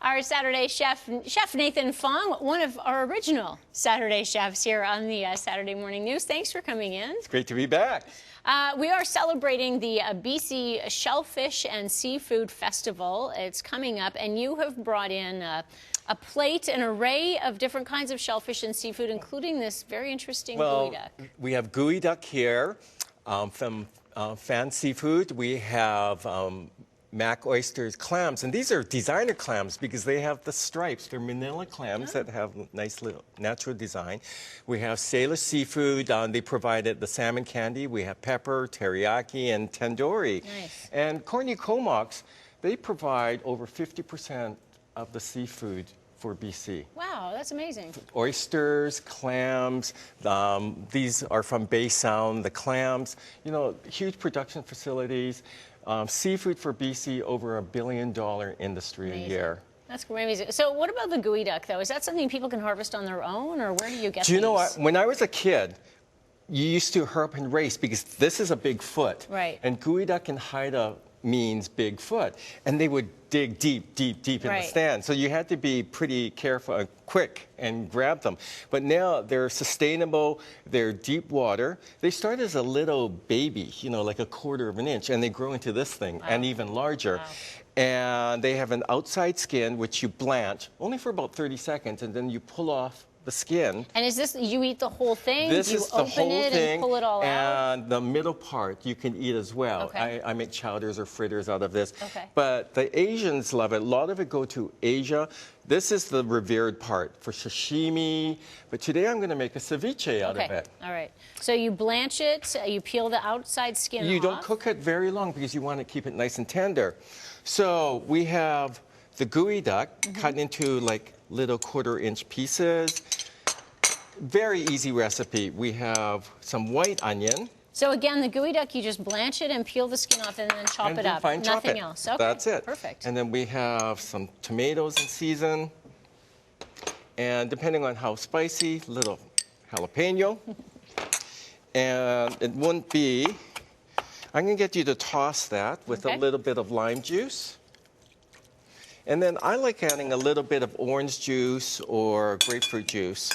Our Saturday chef, Chef Nathan Fong, one of our original Saturday chefs here on the Saturday Morning News. Thanks for coming in. It's great to be back. We are celebrating the BC Shellfish and Seafood Festival. It's coming up, and you have brought in a plate, an array of different kinds of shellfish and seafood, including this very interesting gooey duck. We have gooey duck here from Fan Seafood. We have Mac oysters, clams, and these are designer clams because they have the stripes. They're manila clams that have nice little natural design. We have Sailor Seafood. They provided the salmon candy. We have pepper, teriyaki, and tandoori. Nice. And Corny Comox, they provide over 50% of the seafood for BC. Wow, that's amazing. Oysters, clams, these are from Bay Sound, the clams, you know, huge production facilities. Seafood for BC, over $1 billion industry a year. That's amazing. So what about the gooey duck, though? Is that something people can harvest on their own, or where do you get Do you these? know what? When I was a kid, you used to herp and race because this is a big foot. Right. And gooey duck in Haida means big foot. And they would dig deep, deep, deep in the stand. So you had to be pretty careful and quick and grab them. But now they're sustainable, they're deep water. They start as a little baby, you know, like a quarter of an inch, and they grow into this thing and even larger. Wow. And they have an outside skin, which you blanch only for about 30 seconds, and then you pull off the skin. And is this, you eat the whole thing? This Do you is the open whole it thing, and pull it all out? and the middle part you can eat as well. Okay. I make chowders or fritters out of this. Okay. But the Asians love it. A lot of it go to Asia. This is the revered part for sashimi. But today I'm going to make a ceviche out of it. All right. So you blanch it, you peel the outside skin off. You don't cook it very long because you want to keep it nice and tender. So we have the gooey duck cut into like little quarter-inch pieces. Very easy recipe. We have some white onion. So again, the gooey duck, you just blanch it and peel the skin off and then chop it up. Nothing else. Okay. That's it. Perfect. And then we have some tomatoes in season. And depending on how spicy, little jalapeno. And it wouldn't be, I'm going to get you to toss that with a little bit of lime juice. And then I like adding a little bit of orange juice or grapefruit juice.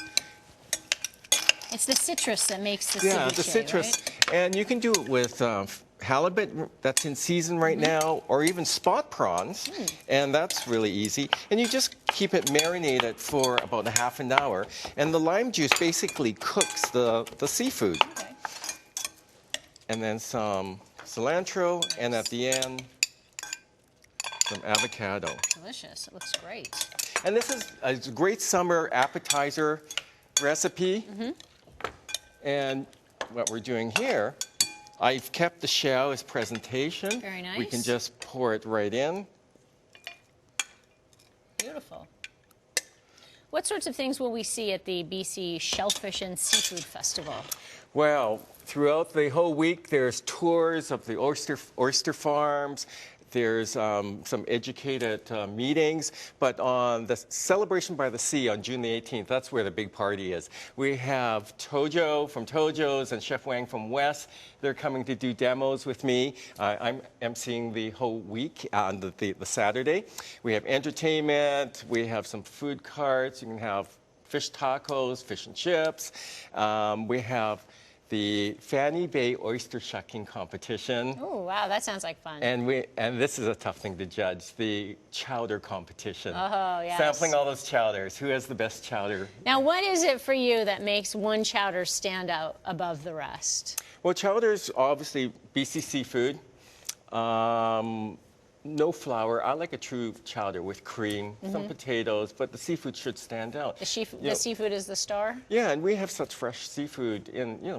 It's the citrus that makes the ceviche, Yeah, the citrus. Right? And you can do it with halibut that's in season right now, or even spot prawns. And that's really easy. And you just keep it marinated for about a half an hour. And the lime juice basically cooks the seafood. Okay. And then some cilantro, and at the end, some avocado. Delicious. It looks great. And this is a great summer appetizer recipe. And what we're doing here, I've kept the shell as presentation. Very nice. We can just pour it right in. Beautiful. What sorts of things will we see at the BC Shellfish and Seafood Festival? Well, throughout the whole week, there's tours of the oyster farms. There's some educated meetings, but on the Celebration by the Sea on June the 18th, that's where the big party is. We have Tojo from Tojo's and Chef Wang from West. They're coming to do demos with me. I'm emceeing the whole week on the Saturday. We have entertainment. We have some food carts. You can have fish tacos, fish and chips. We have the Fanny Bay Oyster Shucking Competition. Oh, wow, that sounds like fun. And this is a tough thing to judge, the chowder competition. Oh, yes. Sampling all those chowders. Who has the best chowder? Now, what is it for you that makes one chowder stand out above the rest? Well, chowder's obviously BC seafood. No flour. I like a true chowder with cream, some potatoes, but the seafood should stand out. The seafood is the star? Yeah, and we have such fresh seafood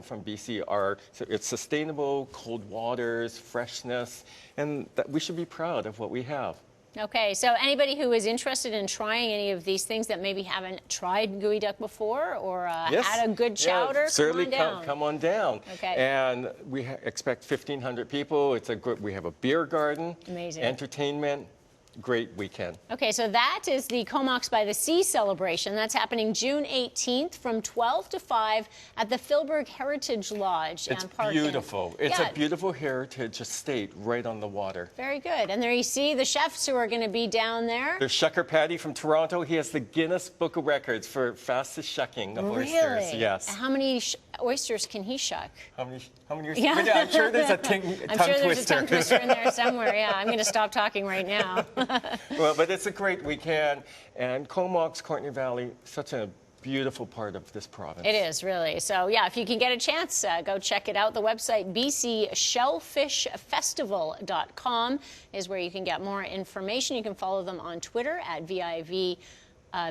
from BC. It's sustainable, cold waters, freshness, and that we should be proud of what we have. Okay, so anybody who is interested in trying any of these things that maybe haven't tried gooey duck before or had a good chowder, certainly come on down. Come on down. Okay. And we expect 1,500 people. We have a beer garden. Amazing. Entertainment. great weekend. Okay, so that is the Comox by the Sea celebration. That's happening June 18th from 12 to 5 at the Philburg Heritage Lodge It's and Park. beautiful. It's Yeah. a beautiful heritage estate right on the water. Very good. And there you see the chefs who are going to be down there. There's Shucker Patty from Toronto. He has the Guinness Book of Records for fastest shucking of oysters. Really? Yes. How many oysters can he shuck? How many oysters? Yeah. Yeah, I'm sure there's a tongue I'm sure there's twister. a tongue twister in there somewhere. Yeah, I'm going to stop talking right now. Well, but it's a great weekend. And Comox, Courtenay Valley, such a beautiful part of this province. It is, really. So, yeah, if you can get a chance, go check it out. The website, bcshellfishfestival.com, is where you can get more information. You can follow them on Twitter at VIV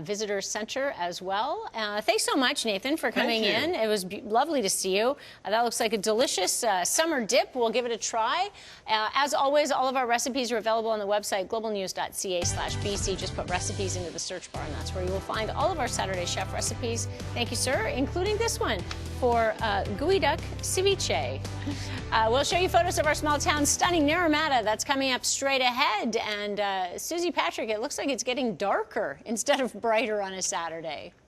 Visitor Center as well. Thanks so much, Nathan, for coming Thank you. in. It was lovely to see you. That looks like a delicious summer dip. We'll give it a try. As always, all of our recipes are available on the website, globalnews.ca/BC. Just put recipes into the search bar, and that's where you will find all of our Saturday Chef recipes. Thank you, sir, including this one for gooey duck ceviche. We'll show you photos of our small town, stunning Naramata. That's coming up straight ahead. And Susie Patrick, it looks like it's getting darker instead of brighter on a Saturday.